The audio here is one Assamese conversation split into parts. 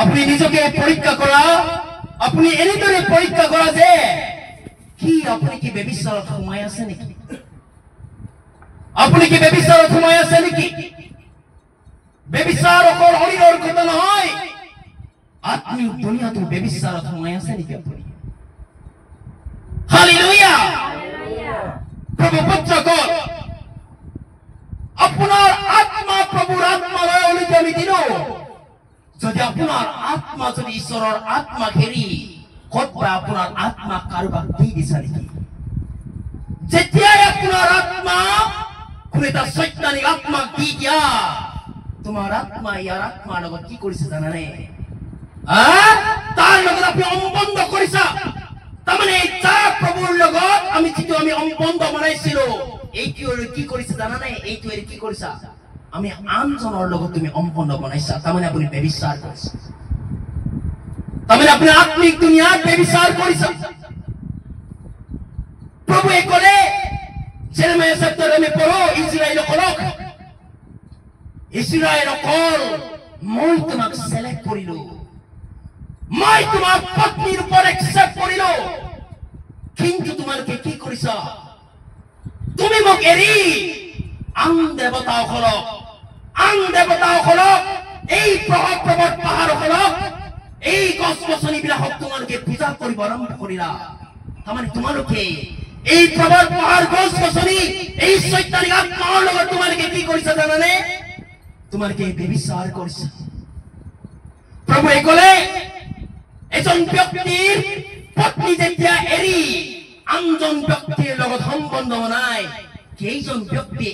আপনি নিজকে পৰীক্ষা কৰা, আপনি এনেদৰে পৰীক্ষা কৰা যে কি আপনি কি ব্যভিচাৰত সোমাই আছে নেকি? আপনি কি ব্যভিচাৰত সোমাই আছে নেকি? ব্যভিচাৰ অকল শৰীৰৰ কথা নহয়, আত্মিক দুনিয়াটো ব্যভিচাৰত সোমাই আছে নেকি আপুনি? হালেলুয়া। প্ৰভু পুত্ৰগণ, আপোনাৰ আত্মা প্ৰভুৰ আত্মালয়লৈকে আমি দিলো। যদি আপোনাৰ আত্মা যদি ঈশ্বৰৰ আত্মা ঘেৰি ক'তবা আপোনাৰ আত্মা কাৰোবাক দি দিছা নেকি? যেতিয়াই আপোনাৰ আত্মা কোনো এটা চৈতানিক আত্মাক দি দিয়া, তোমাৰ আত্মা ইয়াৰ আত্মাৰ লগত কি কৰিছে জানানে? তাৰ লগত আপুনি সম্বন্ধ কৰিছা। তাৰমানে যাৰ প্ৰভুৰ লগত আমি যিটো আমি সম্বন্ধ বনাইছিলো, এইটো কি কৰিছে জানানে? এইটো কি কৰিছা? আমি আনজনৰ লগত তুমি সম্বন্ধ বনাইছা। তাৰমানে আপুনি ব্যভিচাৰ কৰিছা। তাৰমানে আপুনি আত্মিক দুনিয়াত ব্যভিচাৰ কৰিছা। প্ৰভুৱে ক'লে, জেৰেমিয়া চেপ্টাৰ আমি পঢ়ো, ইজৰাইলসকলক, ইজৰাইলসকল, মই তোমাক চিলেক্ট কৰিলো, মই তোমাক পত্নীৰ ওপৰত একচেপ্ট কৰিলো, কিন্তু তোমালোকে কি কৰিছা? তুমি মোক এৰি আন দেৱতাসকলক, এই পৰ্বত পাহাৰসকলক, এই গছ গছনিবিলাকক তোমালোকে পূজা কৰিব আৰম্ভ কৰিলা। তাৰমানে তোমালোকে এই পৰ্বত পাহাৰ গছ গছনি এই চৈতানিক আত্মাৰ লগত তোমালোকে কি কৰিছা জানানে? তোমালোকে ব্যভিচাৰ কৰিছা। প্ৰভুৱে ক'লে, এজন ব্যক্তিৰ পত্নী যেতিয়া এৰি আনজন ব্যক্তিৰ লগত সম্বন্ধ বনাই, কেইজন ব্যক্তি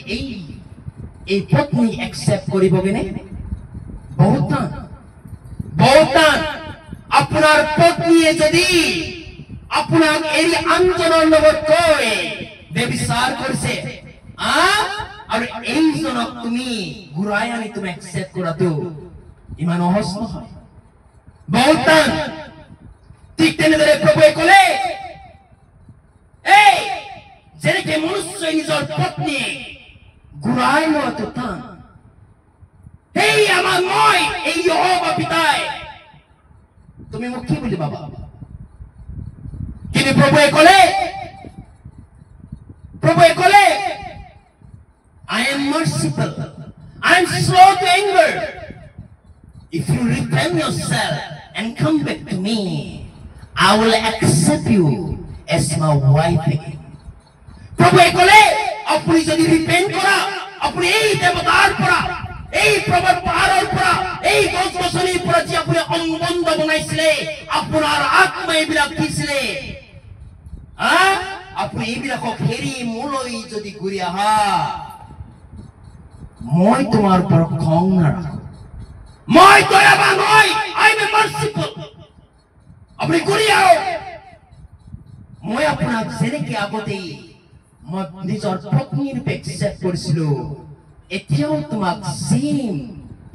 এই পত্নী একচেপ্ট কৰিবগেনে? বহুত টান, বহুত টান। আপোনাৰ পত্নীয়ে যদি আপোনাক এৰি আনজনৰ লগত কৈ ব্যভিচাৰ কৰিছে, আৰু এইজনক তুমি ঘূৰাই আনি তুমি একচেপ্ট কৰাটো ইমান সহজ নহয়, বহুত টান। ঠিক তেনেদৰে প্ৰভুৱে ক'লে, এই যেনেকে মনুষ্যই নিজৰ পত্নী ঘূৰাই লোৱাটো টান, এই আমাৰ মই এই যহোৱা পিতাই তুমি মোক কি বুলি ভাবা? কিন্তু প্ৰভুৱে ক'লে, I am merciful, I am slow to anger. If you repent yourself and come back to me, I will accept you as my wife again. প্ৰভুৱে ক'লে, আপুনি যদি ৰিপেণ্ট কৰা, আপুনি এই দেৱতাৰ পৰা, এই পৰ্বত পাহাৰৰ পৰা, এই গছ গছনিৰ পৰা যি আপুনি সম্বন্ধ বনাইছিলে, আপোনাৰ আত্মা এইবিলাক দিছিলে, আপুনি এইবিলাকক হেৰি মোলৈ যদি ঘূৰি আহা, মই তোমাৰ পৰা খং নাৰাখো, মই দয়াবান হয়, I am merciful. আপুনি ঘূৰি আহক। মই আপোনাক যেনেকে আগতেই মই নিজৰ পত্নীৰ ৰূপে একচেপ্ট কৰিছিলো, এতিয়াও তোমাক চেম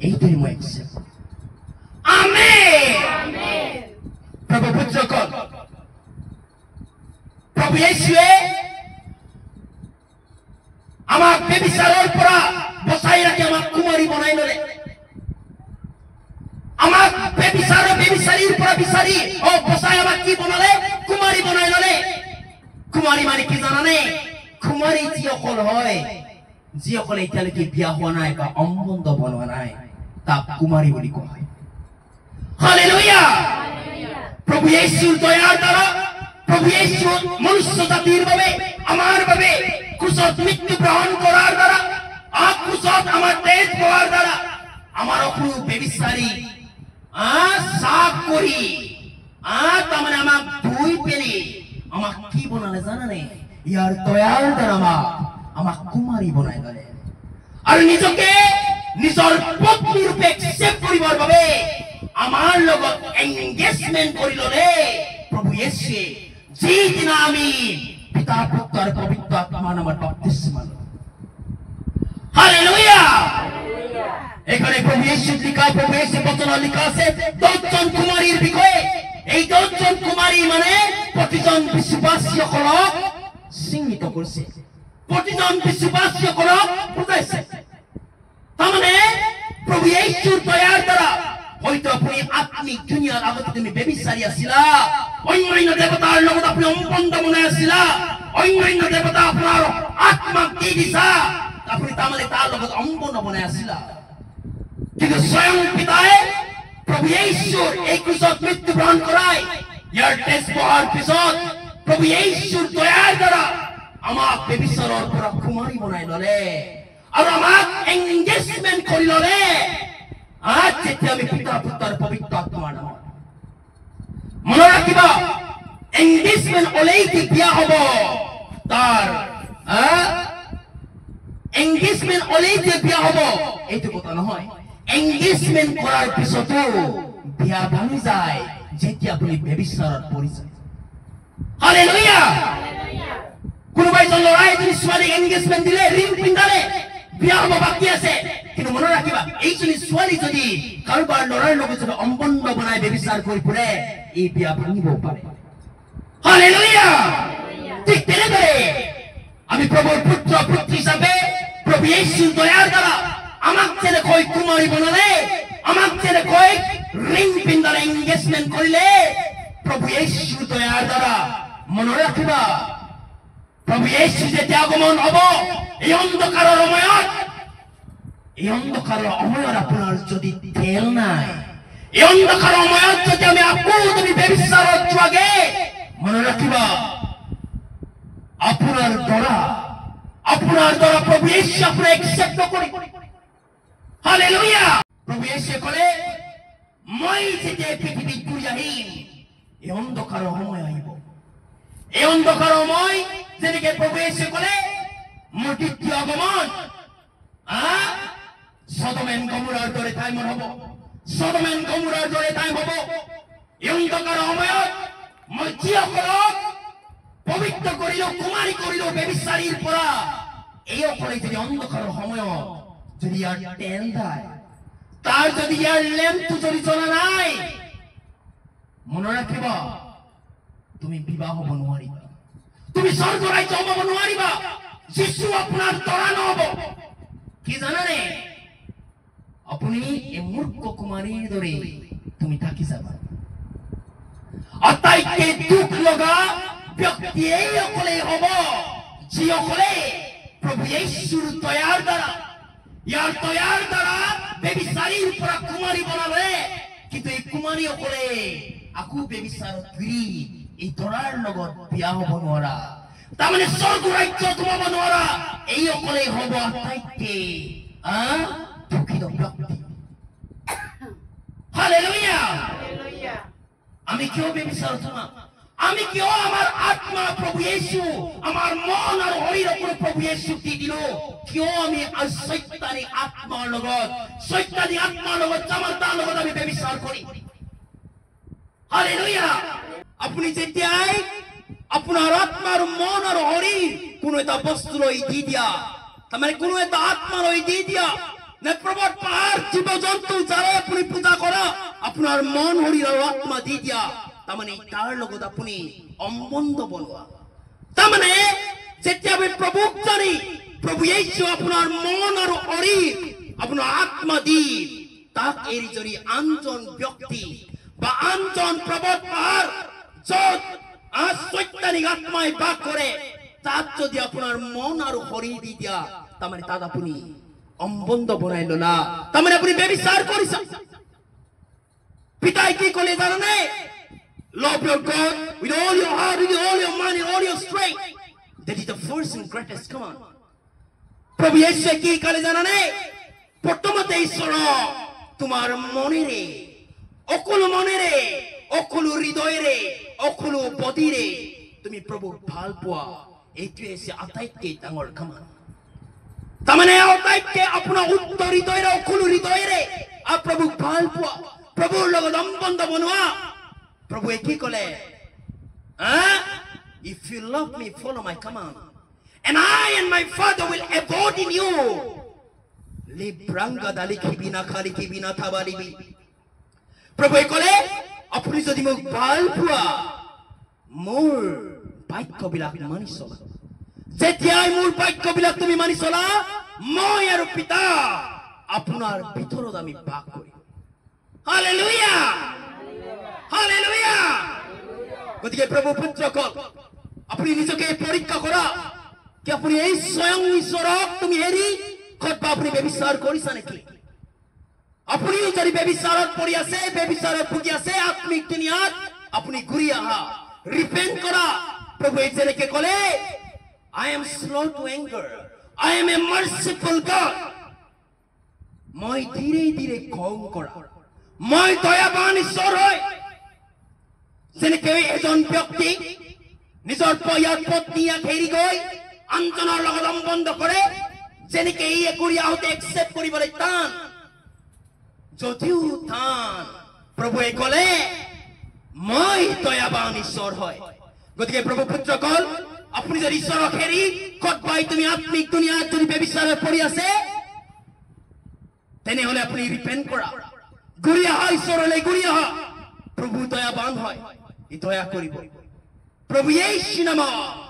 এইটোৱে মই একচেপ্ট কৰিম। আমেন। প্ৰভু পুত্ৰগণ, প্ৰভু যীশুৱে আমাক ব্যভিচাৰৰ পৰা বচাই ৰাখি আমাক কুমাৰী বনাই ল'লে। আমাক ব্যভিচাৰীৰ পৰা বিচাৰি বচাই আমাক কি বনালে? কুমাৰী বনাই ল'লে। কুমাৰী মানে কি জানানে? কুমাৰী যিসকল হয়, যিসকলে এতিয়ালৈকে বিয়া হোৱা নাই বা সম্বন্ধ বনোৱা নাই, তাক কুমাৰী বুলি কোৱা হয়। হালেলুয়া। প্ৰভু যীশুৰ দয়াৰ দ্বাৰা, প্ৰভু যীশু মনুষ্য জাতিৰ বাবে, আমাৰ বাবে ক্ৰুচত মৃত্যু গ্ৰহণ কৰাৰ দ্বাৰা, ক্ৰুচত আমাৰ তেজ পোৱাৰ দ্বাৰা, আমাৰ কোনো ব্যভিচাৰী চাপ কৰি তাৰমানে আমাক ধুই পেলি আমাক কি বনালে জানানে? ইয়াৰ দয়াৰ দ্বাৰা আমাক কুমাৰী বনাই ল'লে, আৰু নিজকে নিজৰ পত্নী ৰূপে একচেপ্ট কৰিবৰ বাবে আমাৰ লগত এংগেজমেণ্ট কৰি ল'লে প্ৰভু যীশুৱে। যিদিনা আমি পিতা পুত্ৰ আৰু পবিত্ৰ আত্মাৰ নামত বাপ্তিস্ম ল'লো। হালেলুয়া। এখানে প্রভু যীশুর লিখা, প্রভু যীশুর বচনে লিখা আছে 10 জন কুমারীর বিষয়ে। এই 10 জন কুমারী মানে প্রতিজন বিশ্বাসীসকলক চিহ্নিত কৰিছে, প্ৰতিজন বিশ্বাসীসকলক বুজাইছে। তাৰমানে প্ৰভু যীশুৰ দয়াৰ দ্বাৰা হয়তো আপুনি আত্মিক দুনিয়াৰ আগতে তুমি ব্যভিচাৰী আছিলা, অন্যান্য দেৱতাৰ লগত আপুনি সম্বন্ধ বনাই আছিলা, অন্যান্য দেৱতা আপোনাৰ আত্মাক দি দিছা, আপুনি তাৰমানে তাৰ লগত সম্বন্ধ বনাই আছিলা। কিন্তু স্বয়ং পিতাই প্ৰভু যীশুৰ এই ক্ৰুচত মৃত্যুবৰণ কৰাই ইয়াৰ তেজ বহাৰ পিছত প্ৰভু যীশুৰ দয়াৰ দ্বাৰা আমাক ব্যভিচাৰৰ পৰা কুমাৰী বনাই ললে আৰু আমাক এংগেজমেণ্ট কৰি ললে। আজ যেতিয়া আমি পিতা পুত্ৰৰ পবিত্ৰ আত্মাৰ নামত মনত ৰাখিবা, এংগেজমেণ্ট হ'লেই কি বিয়া হ'ব, তাৰ এংগেজমেণ্ট হ'লেই যে বিয়া হ'ব এইটো কথা নহয়। এংগেজমেণ্ট কৰাৰ পিছতো বিয়া ভাঙি যায় যেতিয়া আপুনি ব্যভিচাৰত পৰি যায়। হালেলুয়া। কোনোবা এজন ল'ৰাই যদি ছোৱালীক এংগেজমেণ্ট দিলে, ৰিং পিন্ধালে, বিয়া হ'ব বাকী আছে, কিন্তু মনত ৰাখিবা এইজনী ছোৱালী যদি কাৰোবাৰ ল'ৰাৰ লগত যদি সম্বন্ধ বনাই ব্যভিচাৰ কৰি ফুৰে, এই বিয়া ভাঙিব পাৰে। হালেলুয়া। ঠিক তেনেদৰে আমি প্ৰভুৰ পুত্ৰ পুত্ৰী হিচাপে প্ৰভু যীশুৰ দয়াৰ দ্বাৰা আমাক যেনেকৈ কুমাৰী বনালে, আমাক যেনেকৈ ৰিং পিন্ধালে, এংগেজমেণ্ট কৰিলে, প্ৰভু যীশুৰ দয়াৰ দ্বাৰা মনত ৰাখিবা প্ৰভু যীশু যেতিয়া আগমন হ'ব এই অন্ধকাৰৰ সময়ত, এই অন্ধকাৰৰ সময়ত আপোনাৰ যদি তেল নাই, এই অন্ধকাৰৰ সময়ত যদি আমি আকৌ তুমি ব্যভিচাৰত যোৱাগে, মনত ৰাখিবা আপোনাৰ দ্বাৰা প্ৰভু যীশু আপোনাক একচেপ্ট নকৰিব। হালেলুয়া। প্ৰভু যীশুৱে ক'লে মই যেতিয়া পৃথিৱীত ঘূৰি আহিম, এই অন্ধকাৰৰ সময় আহিব, এই অন্ধকাৰৰ সময় যেনেকে প্ৰভু যীশুৱে ক'লে মোৰ দ্বিতীয় আগমন সদম এণ্ড গমোৰাৰ দৰে টাইমত হ'ব, সদম এণ্ড গমোৰাৰ দৰে টাইম হ'ব। এই অন্ধকাৰৰ সময়ত মই যিসকলক পবিত্ৰ কৰিলো, কুমাৰী কৰিলো ব্যভিচাৰীৰ পৰা, এইসকলে যদি অন্ধকাৰৰ সময়ত যদি ইয়াৰ তেল যায়, তাৰ যদি ইয়াৰ লেম্পটো যদি জ্বলা নাই, মনত ৰাখিবা তুমি বিবাহ হ'ব নোৱাৰিবা, তুমি স্বৰ্গ ৰাজ্য হ'ব নোৱাৰিবা, যীশু আপোনাৰ দ্বাৰা নহ'ব। কি জানানে, আপুনি এই মূৰ্খ কুমাৰীৰ দৰে তুমি থাকি যাবা। আটাইতকৈ দুখ লগা ব্যক্তি এইসকলেই হ'ব যিসকলে প্ৰভু যীশুৰ দয়াৰ দ্বাৰা, ইয়াৰ দয়াৰ দ্বাৰা ব্যভিচাৰীৰ পৰা কুমাৰী বনালে, কিন্তু এই কুমাৰীসকলে আকৌ ব্যভিচাৰত ঘূৰি এই দৰাৰ লগত বিয়া হ'ব নোৱাৰা, তাৰমানে স্বৰ্গ ৰাজ্যত সোমাব নোৱাৰা, এইসকলেই হ'ব আটাইতকৈ দুখিত ব্যক্তি। হালেলুয়া। আমি কিয় ব্যভিচাৰত সোমাম? আমি কিয় আমাৰ আত্মা প্ৰভু যীশু, আমাৰ মন আৰু শৰীৰক প্ৰভু যীশুক দি দিলো? কিয় আমি চৈতানিক আত্মাৰ লগত জামাতাৰ লগত আমি ব্যভিচাৰ কৰিম? হালেলুয়া। আপুনি যেতিয়াই আপোনাৰ আত্মা আৰু মন আৰু শৰীৰ কোনো এটা বস্তুলৈ দি দিয়া, তাৰমানে কোনো এটা আত্মালৈ দি দিয়া, নে পৰ্বত পাহাৰ জীৱ জন্তু যাৰে আপুনি পূজা কৰা, আপোনাৰ মন শৰীৰ আৰু আত্মা দি দিয়া, তাৰমানে তাৰ লগত আপুনি সম্বন্ধ বনোৱা। তাৰমানে যেতিয়া আমি প্ৰভুক জানি, প্ৰভু যীশু আপোনাৰ মন আৰু শৰীৰ, আপোনাৰ আত্মা দি তাক এৰি যদি আনজন ব্যক্তি বা আনজন পৰ্বত পাহাৰ য'ত চৈতানিক আত্মাই বাস কৰে, তাত যদি আপোনাৰ মন আৰু শৰীৰ দি দিয়া, তাৰমানে তাত আপুনি সম্বন্ধ বনাই ললা, তাৰমানে আপুনি ব্যভিচাৰ কৰিছে। পিতাই কি ক'লে জানানে? Love your God with all your heart, with all your mind, with all your strength. That is the first and greatest command. প্ৰভু যীশুৱে কি ক'লে জানানে? প্ৰথমতে ঈশ্বৰ তোমাৰ মনেৰে, অকলো মনেৰে, অকলো হৃদয়েৰে, অকলো বডিৰে তুমি প্ৰভুক ভাল পোৱা, এইটোৱে হৈছে আটাইতকৈ ডাঙৰ কমাণ্ড। তাৰমানে আটাইতকৈ আপোনাৰ শুদ্ধ হৃদয়েৰে, অকলো হৃদয়েৰে প্ৰভুক ভাল পোৱা, প্ৰভুৰ লগত সম্বন্ধ বনোৱা। প্ৰভুৱে কি ক'লে? If you love me, follow my command, and I and my Father will abode in you. Libranga dali kibina khali kibina thabalibi. প্ৰভুৱে ক'লে আপুনি যদি মোক ভাল পোৱা, মোৰ বাক্যবিলাক মানি চলা। যেতিয়াই মোৰ বাক্যবিলাক তুমি মানি চলা, মই আৰু পিতা আপোনাৰ ভিতৰত আমি বাস কৰিম। হালেলুয়া হালেলুয়া গতিকে প্ৰভু পুত্ৰকল আপুনি নিজকে পৰীক্ষা কৰা কি আপুনি এই স্বয়ং ঈশ্বৰক তুমি হেৰি কতবা আপুনি ব্যভিচাৰ কৰিছা নেকি আপুনি যদি ব্যভিচাৰত পৰি আছে ব্যভিচাৰত ভুগি আছে আত্মিক দুনিয়াত আপুনি ঘূৰি আহা ৰিপেন্ট কৰা প্ৰভুৱে যেনেকৈ ক'লে I am slow to anger I am a merciful God মই ধীৰে ধীৰে খং কৰা মই দয়াবান ঈশ্বৰ হয় যেনেকৈ এজন ব্যক্তি নিজৰ পৰিয়াল পত্নীক এৰি গৈ আনজনৰ লগত সম্বন্ধ কৰে যেনেকৈ এই কৰি আহোঁতে একচেপ্ট কৰিবলৈ টান যদিও টান প্ৰভুৱে ক'লে মই দয়াবান ঈশ্বৰ হয় গতিকে প্ৰভু পুত্ৰকল আপুনি যদি ঈশ্বৰক হেৰি কতবাই তুমি আত্মিক দুনিয়াত যদি ব্যভিচাৰত পৰি আছে তেনেহলে আপুনি ৰিপেন্ট কৰা ঘূৰি আহা ঈশ্বৰলৈ ঘূৰি আহা প্ৰভু দয়াবান হয় ই দয়া কৰিব প্ৰভু য়েশু নামত